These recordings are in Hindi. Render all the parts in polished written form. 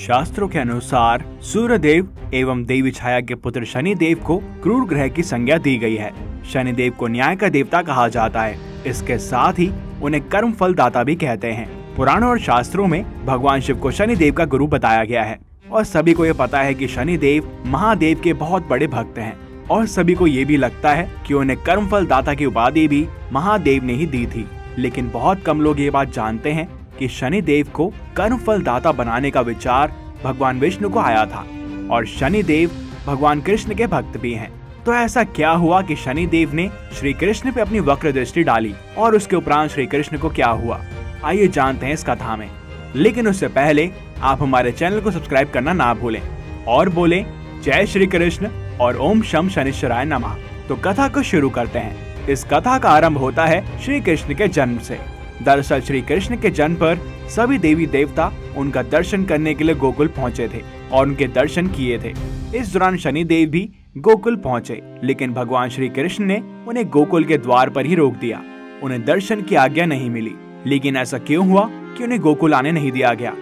शास्त्रों के अनुसार सूर्यदेव एवं देवी छाया के पुत्र शनिदेव को क्रूर ग्रह की संज्ञा दी गई है। शनिदेव को न्याय का देवता कहा जाता है। इसके साथ ही उन्हें कर्म फल दाता भी कहते हैं। पुराणों और शास्त्रों में भगवान शिव को शनिदेव का गुरु बताया गया है और सभी को ये पता है कि शनिदेव महादेव के बहुत बड़े भक्त हैं और सभी को ये भी लगता है कि उन्हें कर्म फल दाता की उपाधि भी महादेव ने ही दी थी। लेकिन बहुत कम लोग ये बात जानते हैं कि शनिदेव को कर्म फल दाता बनाने का विचार भगवान विष्णु को आया था और शनिदेव भगवान कृष्ण के भक्त भी हैं। तो ऐसा क्या हुआ कि शनिदेव ने श्री कृष्ण पे अपनी वक्र दृष्टि डाली और उसके उपरांत श्री कृष्ण को क्या हुआ, आइए जानते हैं इस कथा में। लेकिन उससे पहले आप हमारे चैनल को सब्सक्राइब करना ना भूलें और बोलें जय श्री कृष्ण और ओम शम शनिश्चराय नमः। तो कथा को शुरू करते हैं। इस कथा का आरंभ होता है श्री कृष्ण के जन्म से। दरअसल श्री कृष्ण के जन्म पर सभी देवी देवता उनका दर्शन करने के लिए गोकुल पहुंचे थे और उनके दर्शन किए थे। इस दौरान शनिदेव भी गोकुल पहुंचे, लेकिन भगवान श्री कृष्ण ने उन्हें गोकुल के द्वार पर ही रोक दिया। उन्हें दर्शन की आज्ञा नहीं मिली। लेकिन ऐसा क्यों हुआ कि उन्हें गोकुल आने नहीं दिया गया?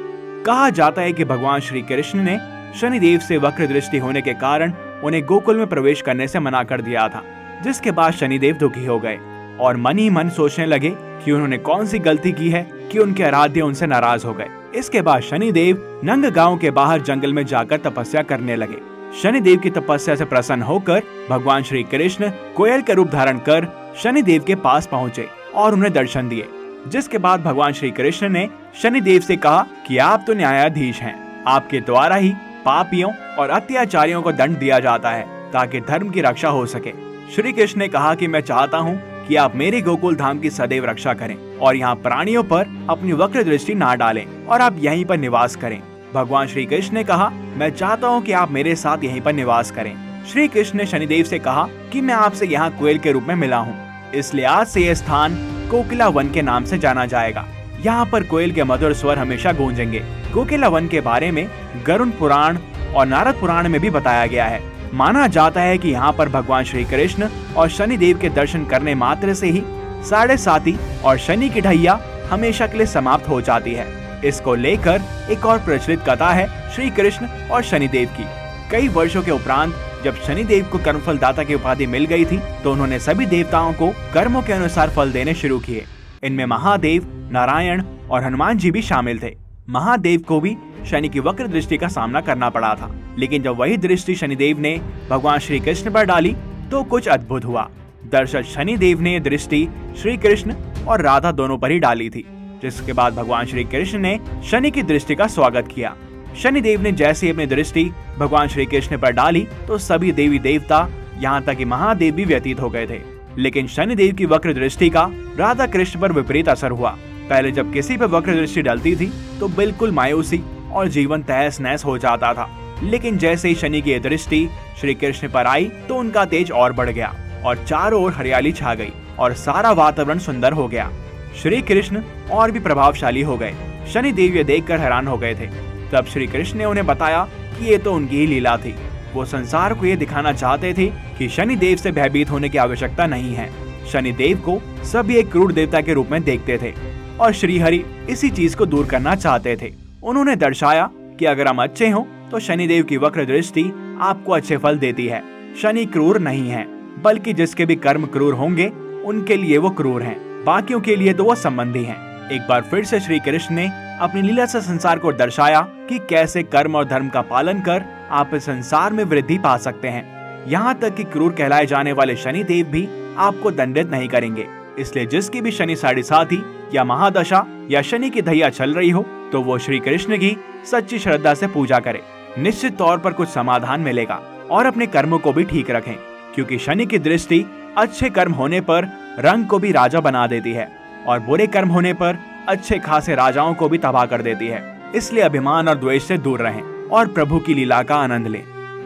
कहा जाता है कि भगवान श्री कृष्ण ने शनिदेव से वक्र दृष्टि होने के कारण उन्हें गोकुल में प्रवेश करने से मना कर दिया था, जिसके बाद शनिदेव दुखी हो गए और मन ही मन सोचने लगे कि उन्होंने कौन सी गलती की है कि उनके आराध्य उनसे नाराज हो गए। इसके बाद शनिदेव नंग गांव के बाहर जंगल में जाकर तपस्या करने लगे। शनिदेव की तपस्या से प्रसन्न होकर भगवान श्री कृष्ण कोयल का रूप धारण कर शनिदेव के पास पहुँचे और उन्हें दर्शन दिए। जिसके बाद भगवान श्री कृष्ण ने शनिदेव से कहा कि आप तो न्यायाधीश हैं, आपके द्वारा ही पापियों और अत्याचारियों को दंड दिया जाता है ताकि धर्म की रक्षा हो सके। श्री कृष्ण ने कहा कि मैं चाहता हूँ कि आप मेरे गोकुल धाम की सदैव रक्षा करें और यहाँ प्राणियों पर अपनी वक्र दृष्टि ना डालें और आप यहीं पर निवास करें। भगवान श्री कृष्ण ने कहा मैं चाहता हूँ कि आप मेरे साथ यहीं पर निवास करें। श्री कृष्ण ने शनिदेव से कहा कि मैं आपसे यहाँ कोयल के रूप में मिला हूँ, इसलिए आज से यह स्थान कोकिला वन के नाम से जाना जाएगा। यहाँ पर कोयल के मधुर स्वर हमेशा गूंजेंगे। कोकिला वन के बारे में गरुड़ पुराण और नारद पुराण में भी बताया गया है। माना जाता है कि यहाँ पर भगवान श्री कृष्ण और शनिदेव के दर्शन करने मात्र से ही साढ़े साती और शनि की ढैया हमेशा के लिए समाप्त हो जाती है। इसको लेकर एक और प्रचलित कथा है श्री कृष्ण और शनिदेव की। कई वर्षों के उपरांत जब शनिदेव को कर्मफल दाता की उपाधि मिल गई थी तो उन्होंने सभी देवताओं को कर्मों के अनुसार फल देने शुरू किए। इनमें महादेव, नारायण और हनुमान जी भी शामिल थे। महादेव को भी शनि की वक्र दृष्टि का सामना करना पड़ा था, लेकिन जब वही दृष्टि शनिदेव ने भगवान श्री कृष्ण पर डाली तो कुछ अद्भुत हुआ। दरअसल शनिदेव ने दृष्टि श्री कृष्ण और राधा दोनों पर ही डाली थी, जिसके बाद भगवान श्री कृष्ण ने शनि की दृष्टि का स्वागत किया। शनिदेव ने जैसे ही अपनी दृष्टि भगवान श्री कृष्ण पर डाली तो सभी देवी देवता यहाँ तक कि महादेव भी व्यतीत हो गए थे। लेकिन शनिदेव की वक्र दृष्टि का राधा कृष्ण पर विपरीत असर हुआ। पहले जब किसी पर वक्र दृष्टि डलती थी तो बिल्कुल मायूसी और जीवन तहस नहस हो जाता था, लेकिन जैसे ही शनि की दृष्टि श्री कृष्ण पर आई तो उनका तेज और बढ़ गया और चारों ओर हरियाली छा गई और सारा वातावरण सुंदर हो गया। श्री कृष्ण और भी प्रभावशाली हो गए। शनिदेव ये देखकर हैरान हो गए थे। तब श्री कृष्ण ने उन्हें बताया कि ये तो उनकी ही लीला थी। वो संसार को ये दिखाना चाहते थे कि शनिदेव से भयभीत होने की आवश्यकता नहीं है। शनिदेव को सभी एक क्रूर देवता के रूप में देखते थे और श्रीहरि इसी चीज को दूर करना चाहते थे। उन्होंने दर्शाया कि अगर हम अच्छे हों तो शनिदेव की वक्र दृष्टि आपको अच्छे फल देती है। शनि क्रूर नहीं है, बल्कि जिसके भी कर्म क्रूर होंगे उनके लिए वो क्रूर हैं, बाकियों के लिए तो वो संबंधी हैं। एक बार फिर से श्री कृष्ण ने अपनी लीला से संसार को दर्शाया कि कैसे कर्म और धर्म का पालन कर आप इस संसार में वृद्धि पा सकते हैं। यहाँ तक कि क्रूर कहलाए जाने वाले शनिदेव भी आपको दंडित नहीं करेंगे। इसलिए जिसकी भी शनि साढ़े साथी या महादशा या शनि की दैया चल रही हो तो वो श्री कृष्ण की सच्ची श्रद्धा से पूजा करे। निश्चित तौर पर कुछ समाधान मिलेगा और अपने कर्मों को भी ठीक रखें, क्योंकि शनि की दृष्टि अच्छे कर्म होने पर रंग को भी राजा बना देती है और बुरे कर्म होने पर अच्छे खासे राजाओं को भी तबाह कर देती है। इसलिए अभिमान और द्वेष से दूर रहें और प्रभु की लीला का आनंद लें।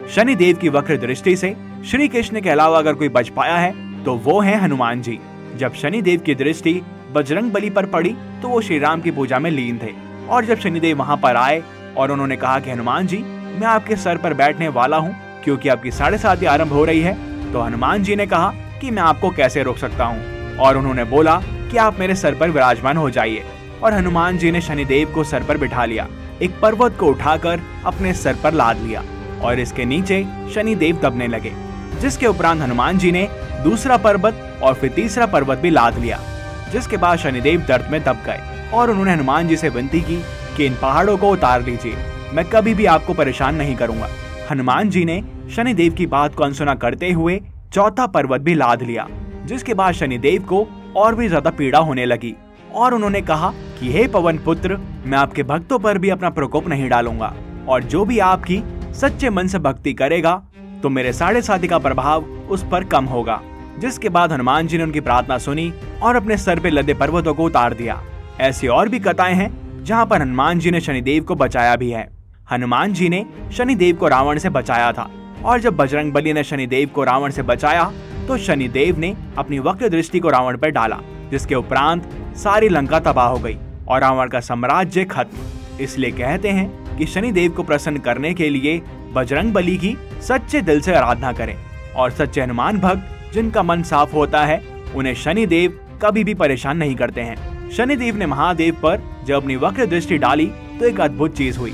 शनिदेव की वक्र दृष्टि से श्री कृष्ण के अलावा अगर कोई बच पाया है तो वो है हनुमान जी। जब शनिदेव की दृष्टि बजरंग बली पर पड़ी तो वो श्री राम की पूजा में लीन थे और जब शनिदेव वहां पर आए और उन्होंने कहा कि हनुमान जी मैं आपके सर पर बैठने वाला हूं क्योंकि आपकी साढ़े साती आरंभ हो रही है, तो हनुमान जी ने कहा कि मैं आपको कैसे रोक सकता हूं और उन्होंने बोला कि आप मेरे सर पर विराजमान हो जाइए और हनुमान जी ने शनिदेव को सर पर बिठा लिया एक पर्वत को उठाकर अपने सर पर लाद लिया और इसके नीचे शनिदेव दबने लगे, जिसके उपरांत हनुमान जी ने दूसरा पर्वत और फिर तीसरा पर्वत भी लाद लिया, जिसके बाद शनिदेव दर्द में दब गए और उन्होंने हनुमान जी से विनती की कि इन पहाड़ों को उतार लीजिए, मैं कभी भी आपको परेशान नहीं करूंगा। हनुमान जी ने शनिदेव की बात को अनसुना करते हुए चौथा पर्वत भी लाद लिया, जिसके बाद शनिदेव को और भी ज्यादा पीड़ा होने लगी और उन्होंने कहा कि हे पवन पुत्र, मैं आपके भक्तों पर भी अपना प्रकोप नहीं डालूंगा और जो भी आपकी सच्चे मन से भक्ति करेगा तो मेरे 7.5 का प्रभाव उस पर कम होगा। जिसके बाद हनुमान जी ने उनकी प्रार्थना सुनी और अपने सर पे लदे पर्वतों को उतार दिया। ऐसी और भी कथाएं हैं जहाँ पर हनुमान जी ने शनिदेव को बचाया भी है। हनुमान जी ने शनिदेव को रावण से बचाया था और जब बजरंगबली ने शनिदेव को रावण से बचाया तो शनिदेव ने अपनी वक्र दृष्टि को रावण पर डाला, जिसके उपरांत सारी लंका तबाह हो गई और रावण का साम्राज्य खत्म। इसलिए कहते हैं कि शनिदेव को प्रसन्न करने के लिए बजरंगबली की सच्चे दिल से आराधना करें और सच्चे हनुमान भक्त जिनका मन साफ होता है उन्हें शनिदेव कभी भी परेशान नहीं करते हैं। शनिदेव ने महादेव पर जब अपनी वक्र दृष्टि डाली तो एक अद्भुत चीज हुई।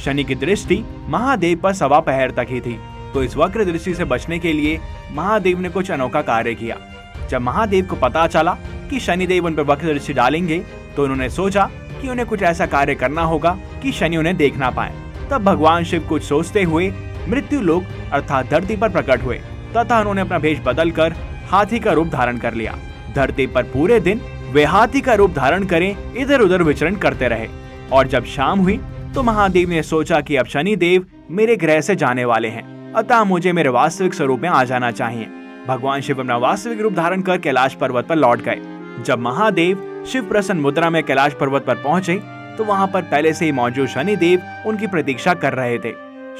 शनि की दृष्टि महादेव पर 1.25 पहर तक ही थी, तो इस वक्र दृष्टि से बचने के लिए महादेव ने कुछ अनोखा कार्य किया। जब महादेव को पता चला कि शनिदेव उन पर वक्र दृष्टि डालेंगे तो उन्होंने सोचा कि उन्हें कुछ ऐसा कार्य करना होगा कि शनि उन्हें देख ना पाए। तब भगवान शिव कुछ सोचते हुए मृत्यु लोक अर्थात धरती पर प्रकट हुए तथा उन्होंने अपना भेष बदलकर हाथी का रूप धारण कर लिया। धरती पर पूरे दिन वे हाथी का रूप धारण करें इधर उधर विचरण करते रहे और जब शाम हुई तो महादेव ने सोचा कि अब शनिदेव मेरे ग्रह से जाने वाले हैं, अतः मुझे मेरे वास्तविक स्वरूप में आ जाना चाहिए। भगवान शिव अपना वास्तविक रूप धारण कर कैलाश पर्वत पर लौट गए। जब महादेव शिव प्रसन्न मुद्रा में कैलाश पर्वत पर पहुंचे तो वहां पर पहले से ही मौजूद शनिदेव उनकी प्रतीक्षा कर रहे थे।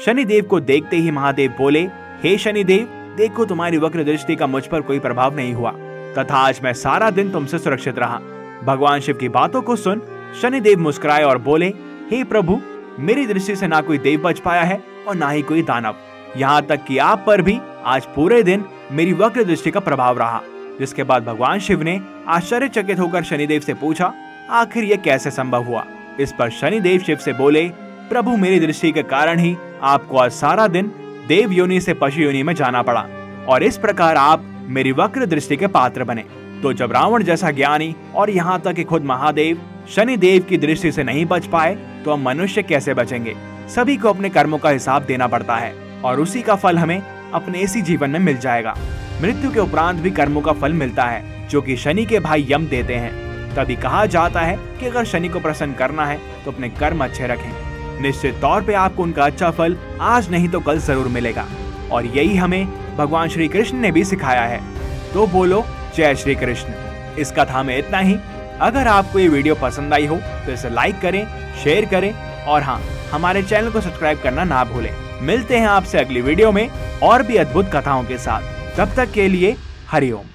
शनिदेव को देखते ही महादेव बोले, हे शनिदेव, देखो तुम्हारी वक्र दृष्टि का मुझ पर कोई प्रभाव नहीं हुआ तथा आज मैं सारा दिन तुमसे सुरक्षित रहा। भगवान शिव की बातों को सुन शनिदेव मुस्कुराए और बोले, हे प्रभु, मेरी दृष्टि से ना कोई देव बच पाया है और ना ही कोई दानव, यहाँ तक कि आप पर भी आज पूरे दिन मेरी वक्र दृष्टि का प्रभाव रहा। जिसके बाद भगवान शिव ने आश्चर्यचकित होकर शनिदेव से पूछा, आखिर ये कैसे संभव हुआ। इस पर शनिदेव शिव से बोले, प्रभु, मेरी दृष्टि के कारण ही आपको आज सारा दिन देव योनि से पशु योनि में जाना पड़ा और इस प्रकार आप मेरी वक्र दृष्टि के पात्र बने। तो जब रावण जैसा ज्ञानी और यहाँ तक कि खुद महादेव शनिदेव की दृष्टि से नहीं बच पाए तो हम मनुष्य कैसे बचेंगे। सभी को अपने कर्मों का हिसाब देना पड़ता है और उसी का फल हमें अपने इसी जीवन में मिल जाएगा। मृत्यु के उपरांत भी कर्मों का फल मिलता है जो कि शनि के भाई यम देते हैं। तभी कहा जाता है कि अगर शनि को प्रसन्न करना है तो अपने कर्म अच्छे रखें। निश्चित तौर पे आपको उनका अच्छा फल आज नहीं तो कल जरूर मिलेगा और यही हमें भगवान श्री कृष्ण ने भी सिखाया है। तो बोलो जय श्री कृष्ण। इस कथा में इतना ही। अगर आपको ये वीडियो पसंद आई हो तो इसे लाइक करें, शेयर करें और हाँ, हमारे चैनल को सब्सक्राइब करना ना भूलें। मिलते हैं आपसे अगली वीडियो में और भी अद्भुत कथाओं के साथ। तब तक के लिए हरि ओम।